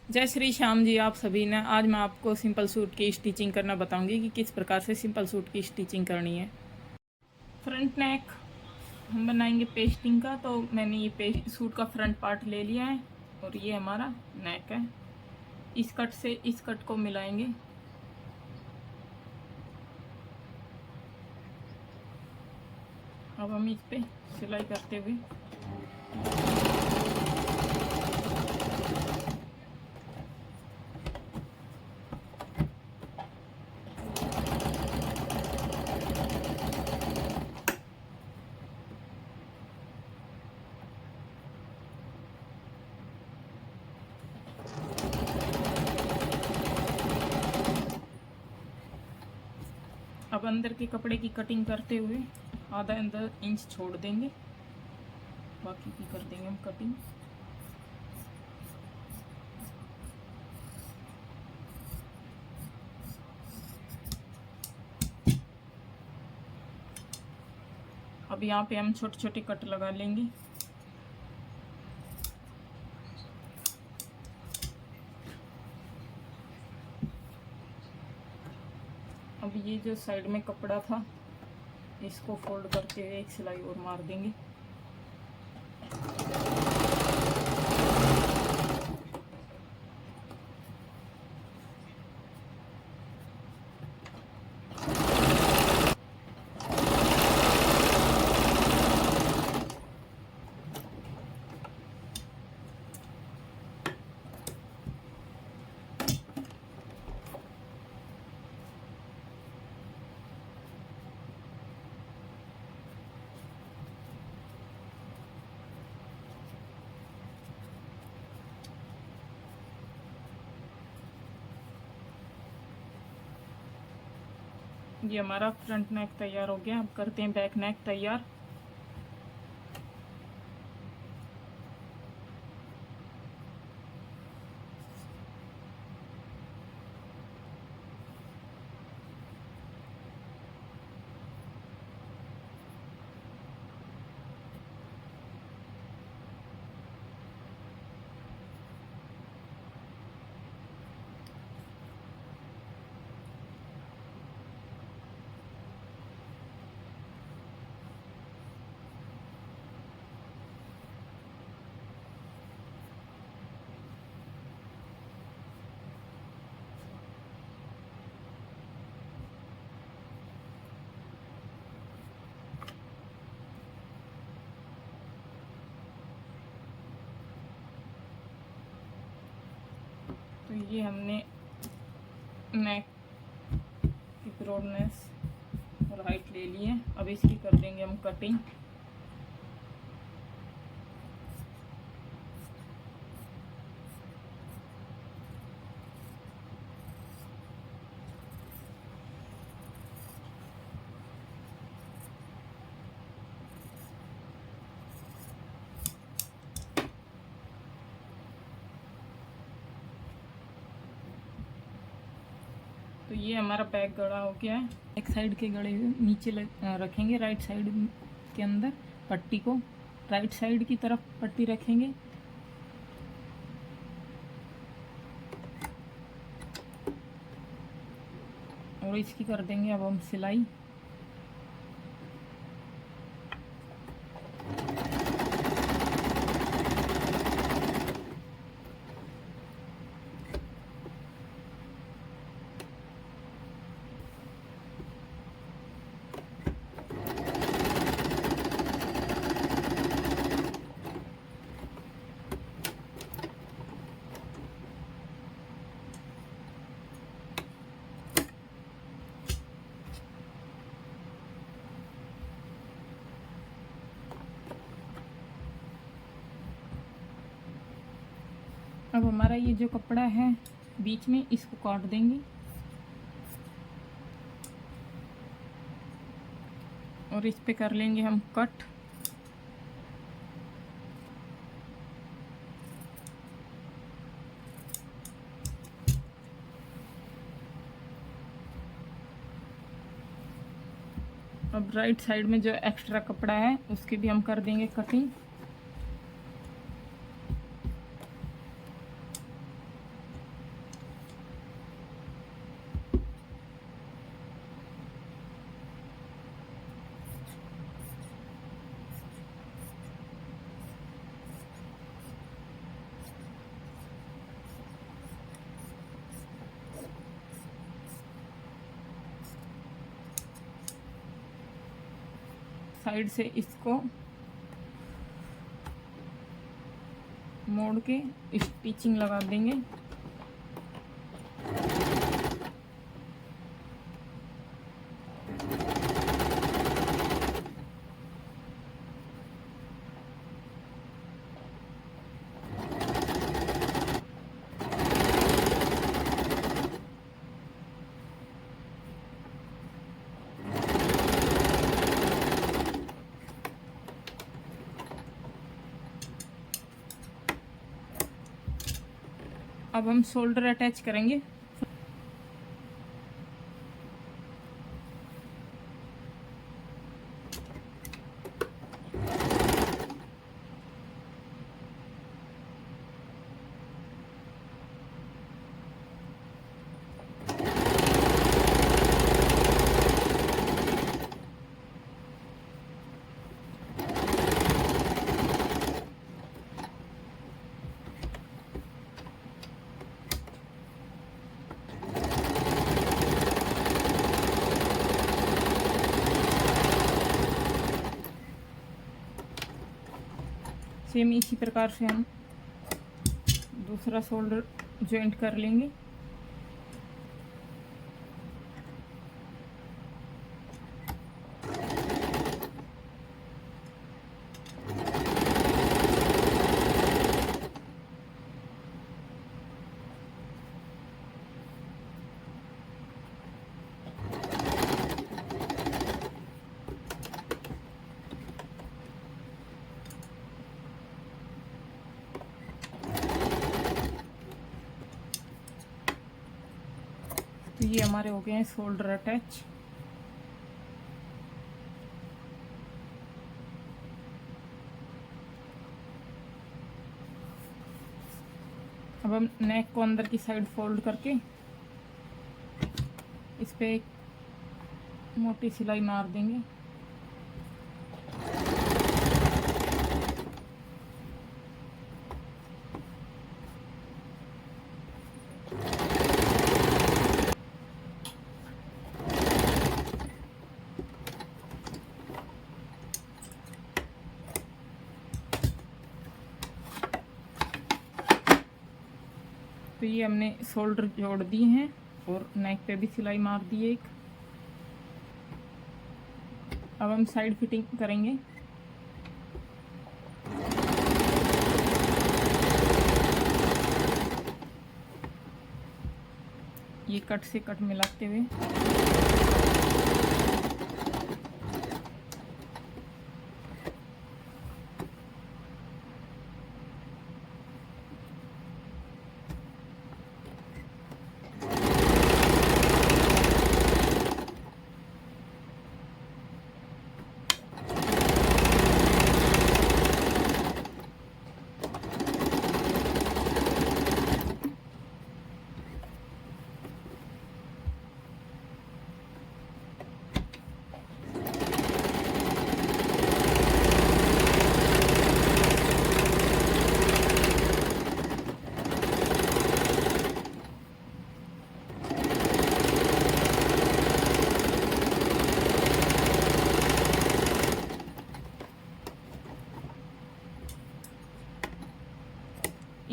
जय श्री श्याम जी। आप सभी ने आज मैं आपको सिंपल सूट की स्टिचिंग करना बताऊंगी कि किस प्रकार से सिंपल सूट की स्टिचिंग करनी है। फ्रंट नेक हम बनाएंगे पेस्टिंग का, तो मैंने ये पेस्ट सूट का फ्रंट पार्ट ले लिया है और ये हमारा नेक है। इस कट से इस कट को मिलाएंगे। अब हम इस पे सिलाई करते हुए अब अंदर के कपड़े की कटिंग करते हुए आधा अंदर इंच छोड़ देंगे, बाकी की कर देंगे हम कटिंग। अब यहाँ पे हम छोटे छोटे कट लगा लेंगे। अब ये जो साइड में कपड़ा था इसको फोल्ड करते हुए एक सिलाई और मार देंगे। ये हमारा फ्रंट नेक तैयार हो गया। अब करते हैं बैक नेक तैयार। तो ये हमने नेक की ब्रॉडनेस और हाइट ले ली है। अब इसकी कर देंगे हम कटिंग। तो ये हमारा बैक गड़ा हो गया है। एक साइड के गड़े हुए नीचे रखेंगे, राइट साइड के अंदर पट्टी को राइट साइड की तरफ पट्टी रखेंगे। और इसकी कर देंगे अब हम सिलाई। अब हमारा ये जो कपड़ा है बीच में, इसको काट देंगे और इस पे कर लेंगे हम कट। अब राइट साइड में जो एक्स्ट्रा कपड़ा है उसकी भी हम कर देंगे कटिंग। साइड से इसको मोड़ के स्टिचिंग लगा देंगे। अब हम शोल्डर अटैच करेंगे। सेम इसी प्रकार से हम दूसरा शोल्डर जॉइंट कर लेंगे। तो ये हमारे हो गए हैं शोल्डर अटैच। अब हम नेक को अंदर की साइड फोल्ड करके इस पे एक मोटी सिलाई मार देंगे। तो ये हमने शोल्डर जोड़ दिए हैं और नेक पे भी सिलाई मार दी है एक। अब हम साइड फिटिंग करेंगे। ये कट से कट मिलाते हुए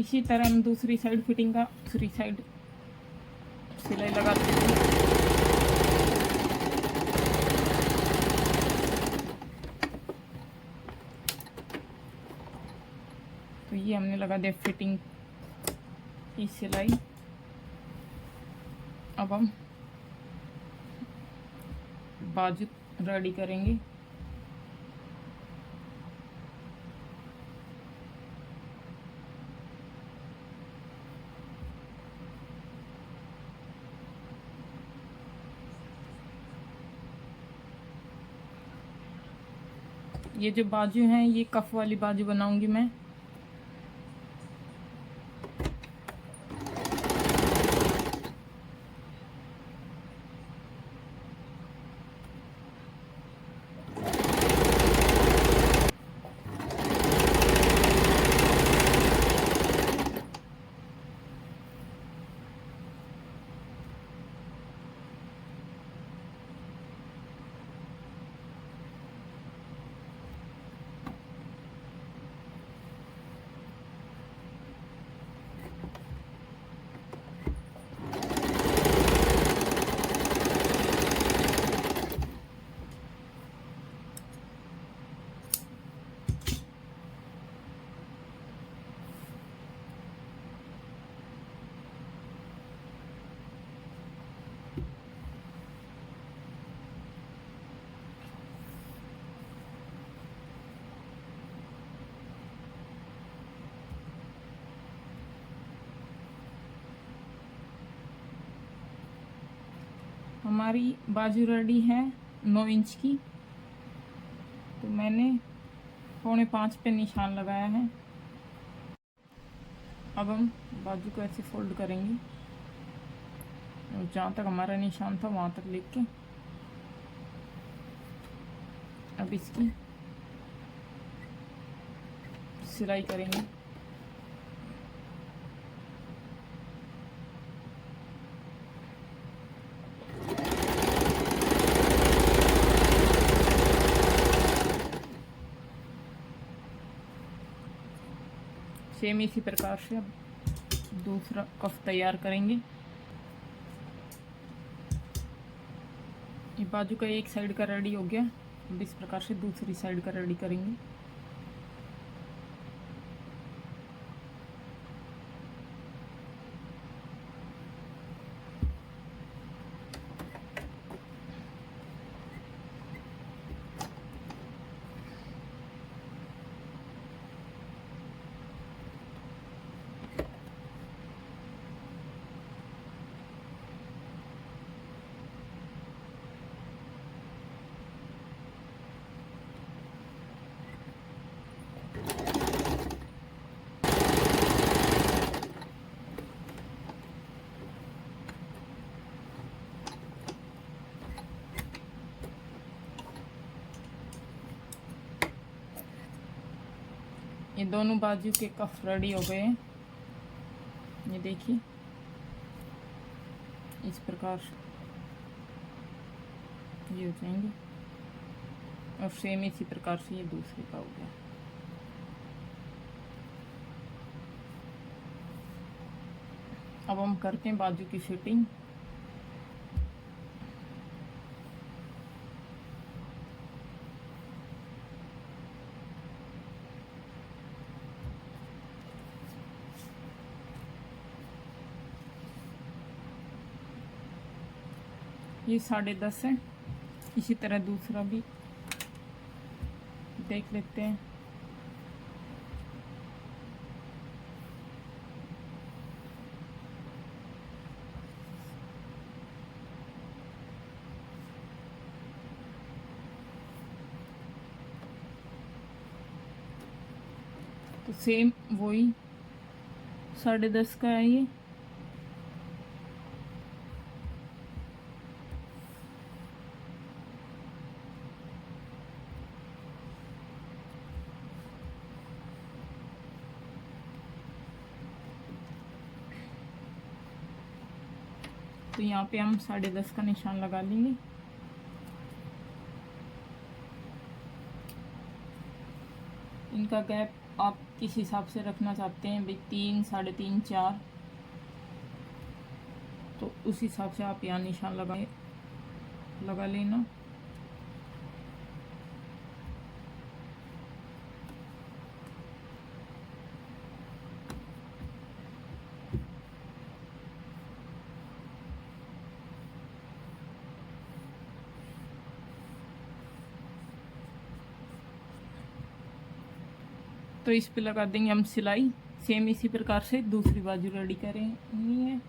इसी तरह हम दूसरी साइड फिटिंग का दूसरी साइड सिलाई लगाते हैं। तो ये हमने लगा दिया फिटिंग की सिलाई। अब हम बाजू रेडी करेंगे। ये जो बाजू हैं ये कफ वाली बाजू बनाऊंगी मैं। हमारी बाजू रेडी है 9 इंच की, तो मैंने 4.25 पे निशान लगाया है। अब हम बाजू को ऐसे फोल्ड करेंगे और जहाँ तक हमारा निशान था वहाँ तक लेके अब इसकी सिलाई करेंगे। सेम इसी प्रकार से अब दूसरा कफ तैयार करेंगे। ये बाजू का एक साइड का रेडी हो गया, अब इस प्रकार से दूसरी साइड का रेडी करेंगे। ये दोनों बाजू के कफ रेडी हो गए हैं, ये देखिए इस प्रकार ये हो जाएंगे और सेम इसी प्रकार से ये दूसरे का हो गया। अब हम करते हैं बाजू की फिटिंग। ये 10.5 है, इसी तरह दूसरा भी देख लेते हैं। तो सेम वही 10.5 का है ये। तो यहाँ पे हम 10.5 का निशान लगा लेंगे। इनका गैप आप किस हिसाब से रखना चाहते हैं, भाई 3, 3.5, 4, तो उस हिसाब से आप यहाँ निशान लगा लेना। तो इस पे लगा देंगे हम सिलाई। सेम इसी प्रकार से दूसरी बाजू रेडी करेंगे है।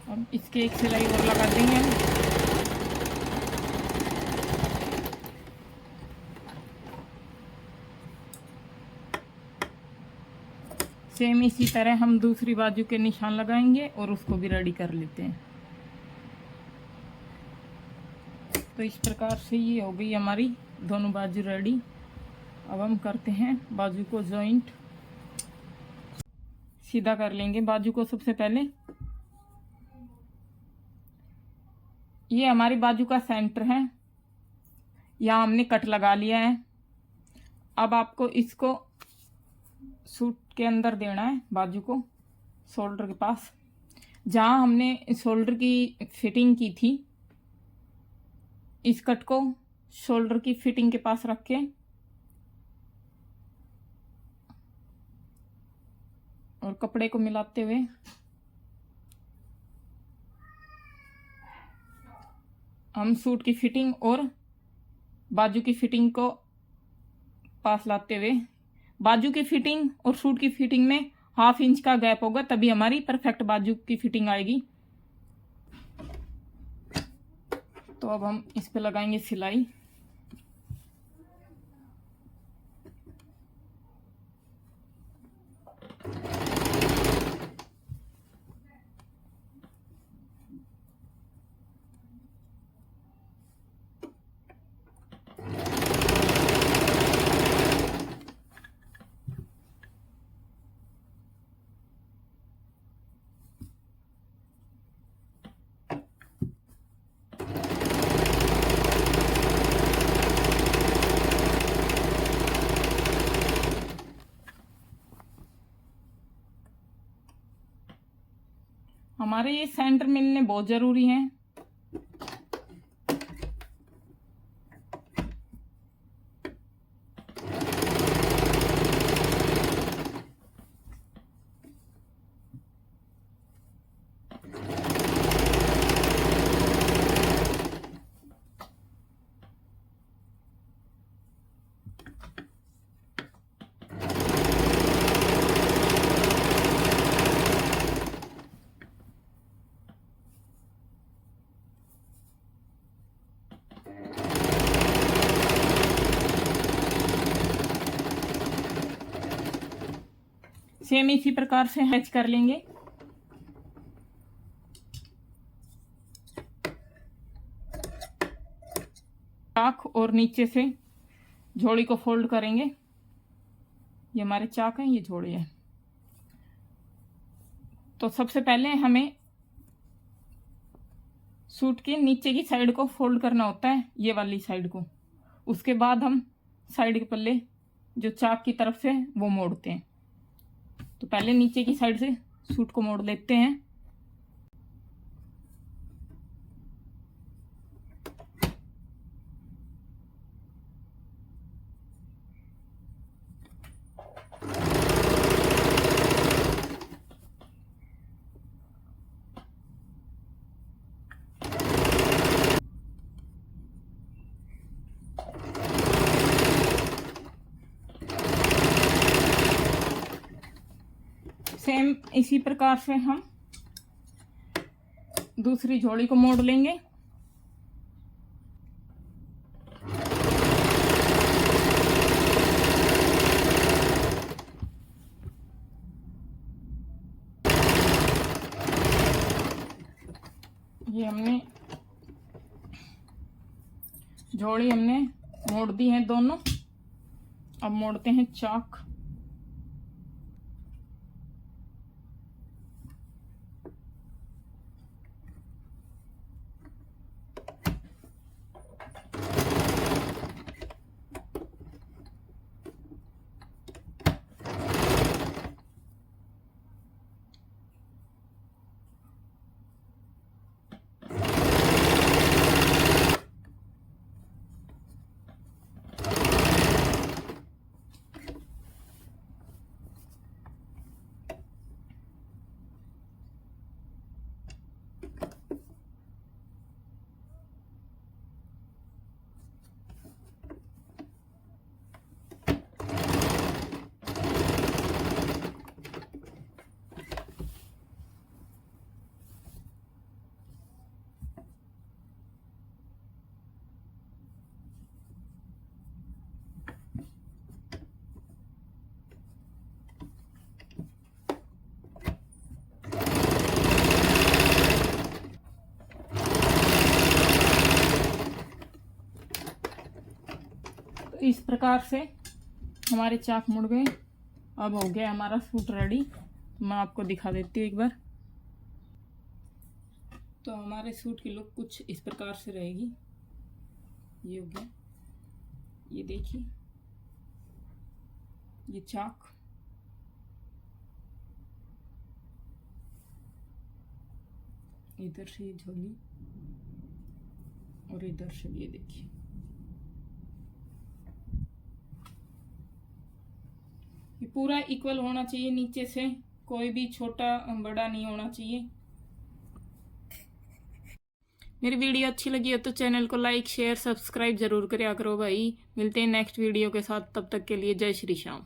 अब इसके एक सिलाई और लगा देंगे हम। सेम इसी तरह हम दूसरी बाजू के निशान लगाएंगे और उसको भी रेडी कर लेते हैं। तो इस प्रकार से ये हो गई हमारी दोनों बाजू रेडी। अब हम करते हैं बाजू को जॉइंट, सीधा कर लेंगे बाजू को। सबसे पहले ये हमारी बाजू का सेंटर है, यहाँ हमने कट लगा लिया है। अब आपको इसको सूट के अंदर देना है, बाजू को शोल्डर के पास, जहाँ हमने शोल्डर की फिटिंग की थी। इस कट को शोल्डर की फिटिंग के पास रख के और कपड़े को मिलाते हुए हम सूट की फिटिंग और बाजू की फिटिंग को पास लाते हुए, बाजू की फिटिंग और सूट की फिटिंग में 1/2 इंच का गैप होगा, तभी हमारी परफेक्ट बाजू की फिटिंग आएगी। तो अब हम इस पे लगाएंगे सिलाई। हमारे ये सेंटर मिलने बहुत ज़रूरी है। सेम इसी प्रकार से हैच कर लेंगे। चाक और नीचे से झोड़ी को फोल्ड करेंगे। ये हमारे चाक हैं, ये झोड़ी है। तो सबसे पहले हमें सूट के नीचे की साइड को फोल्ड करना होता है, ये वाली साइड को। उसके बाद हम साइड के पल्ले जो चाक की तरफ से वो मोड़ते हैं। तो पहले नीचे की साइड से सूट को मोड़ लेते हैं। सेम इसी प्रकार से हम दूसरी झोली को मोड़ लेंगे। ये हमने झोली हमने मोड़ दी है दोनों। अब मोड़ते हैं चाक। इस प्रकार से हमारे चाक मुड़ गए। अब हो गया हमारा सूट रेडी। मैं आपको दिखा देती हूँ एक बार। तो हमारे सूट की लुक कुछ इस प्रकार से रहेगी। ये हो गया। ये देखिए, ये चाक, इधर से ये झोली और इधर से ये देखिए। ये पूरा इक्वल होना चाहिए, नीचे से कोई भी छोटा बड़ा नहीं होना चाहिए। मेरी वीडियो अच्छी लगी हो तो चैनल को लाइक शेयर सब्सक्राइब जरूर करा करो भाई। मिलते हैं नेक्स्ट वीडियो के साथ, तब तक के लिए जय श्री श्याम।